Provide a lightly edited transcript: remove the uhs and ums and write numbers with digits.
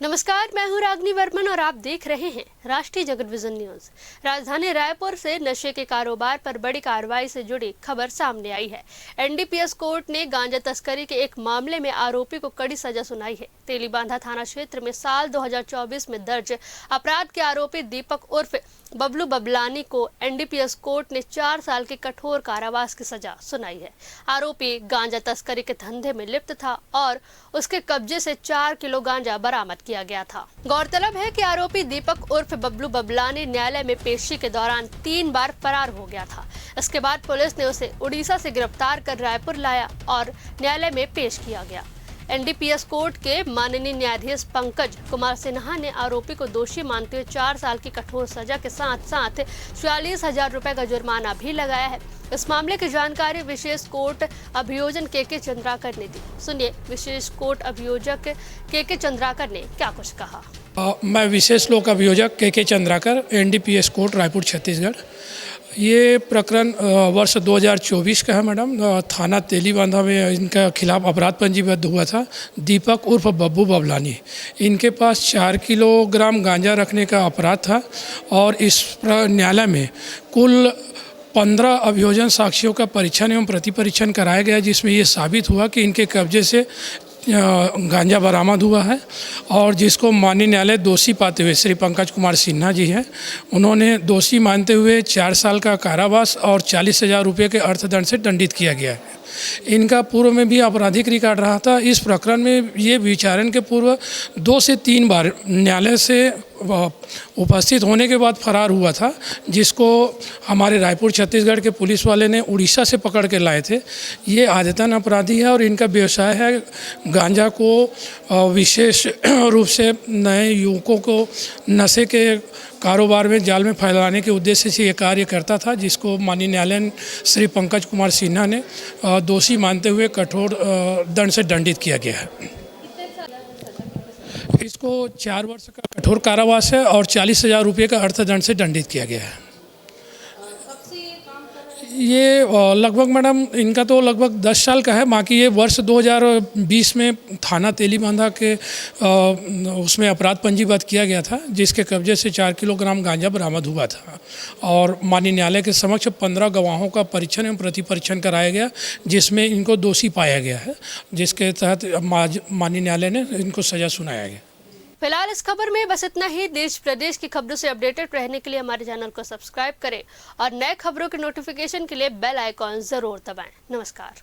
नमस्कार, मैं हूं रागनी वर्मन और आप देख रहे हैं राष्ट्रीय जगत विजन न्यूज। राजधानी रायपुर से नशे के कारोबार पर बड़ी कार्रवाई से जुड़ी खबर सामने आई है। एनडीपीएस कोर्ट ने गांजा तस्करी के एक मामले में आरोपी को कड़ी सजा सुनाई है। तेलीबांधा थाना क्षेत्र में साल 2024 में दर्ज अपराध के आरोपी दीपक उर्फ बबलू बबलानी को एनडीपीएस कोर्ट ने 4 साल के कठोर कारावास की सजा सुनाई है। आरोपी गांजा तस्करी के धंधे में लिप्त था और उसके कब्जे से 4 किलो गांजा बरामद किया गया था। गौरतलब है कि आरोपी दीपक उर्फ बबलू बबलानी न्यायालय में पेशी के दौरान 3 बार फरार हो गया था। इसके बाद पुलिस ने उसे उड़ीसा से गिरफ्तार कर रायपुर लाया और न्यायालय में पेश किया गया। एनडीपीएस कोर्ट के माननीय न्यायाधीश पंकज कुमार सिन्हा ने आरोपी को दोषी मानते हुए 4 साल की कठोर सजा के साथ साथ 44,000 रुपए का जुर्माना भी लगाया है। इस मामले की जानकारी विशेष कोर्ट अभियोजन के चंद्राकर ने दी। सुनिए विशेष कोर्ट अभियोजक के चंद्राकर ने क्या कुछ कहा। मैं विशेष लोक अभियोजक के चंद्राकर, एनडीपीएस कोर्ट रायपुर छत्तीसगढ़। ये प्रकरण वर्ष 2024 का है मैडम। थाना तेलीबांधा में इनका खिलाफ अपराध पंजीबद्ध हुआ था। दीपक उर्फ बब्बू बबलानी, इनके पास 4 किलोग्राम गांजा रखने का अपराध था और इस न्यायालय में कुल 15 अभियोजन साक्ष्यों का परीक्षण एवं प्रतिपरीक्षण कराया गया, जिसमें ये साबित हुआ कि इनके कब्जे से गांजा बरामद हुआ है और जिसको माननीय न्यायालय दोषी पाते हुए श्री पंकज कुमार सिन्हा जी हैं, उन्होंने दोषी मानते हुए 4 साल का कारावास और 40,000 रुपये के अर्थदंड से दंडित किया गया है। इनका पूर्व में भी आपराधिक रिकॉर्ड रहा था। इस प्रकरण में ये विचारण के पूर्व 2 से 3 बार न्यायालय से उपस्थित होने के बाद फरार हुआ था, जिसको हमारे रायपुर छत्तीसगढ़ के पुलिस वाले ने उड़ीसा से पकड़ के लाए थे। ये आदतन अपराधी है और इनका व्यवसाय है गांजा को विशेष रूप से नए युवकों को नशे के कारोबार में जाल में फैलाने के उद्देश्य से ये कार्य करता था, जिसको माननीय न्यायालय श्री पंकज कुमार सिन्हा ने दोषी मानते हुए कठोर दंड से दंडित किया गया है। इसको 4 वर्ष का कठोर कारावास है और 40,000 रुपये का अर्थदंड से दंडित किया गया है। ये लगभग मैडम इनका तो लगभग 10 साल का है। बाकी ये वर्ष 2020 में थाना तेलीबांधा के उसमें अपराध पंजीबद्ध किया गया था, जिसके कब्जे से 4 किलोग्राम गांजा बरामद हुआ था और माननीय न्यायालय के समक्ष 15 गवाहों का परीक्षण एवं प्रतिपरीक्षण कराया गया, जिसमें इनको दोषी पाया गया है, जिसके तहत माननीय न्यायालय ने इनको सजा सुनाया गया। फिलहाल इस खबर में बस इतना ही। देश प्रदेश की खबरों से अपडेटेड रहने के लिए हमारे चैनल को सब्सक्राइब करें और नए खबरों के नोटिफिकेशन के लिए बेल आइकॉन जरूर दबाएं। नमस्कार।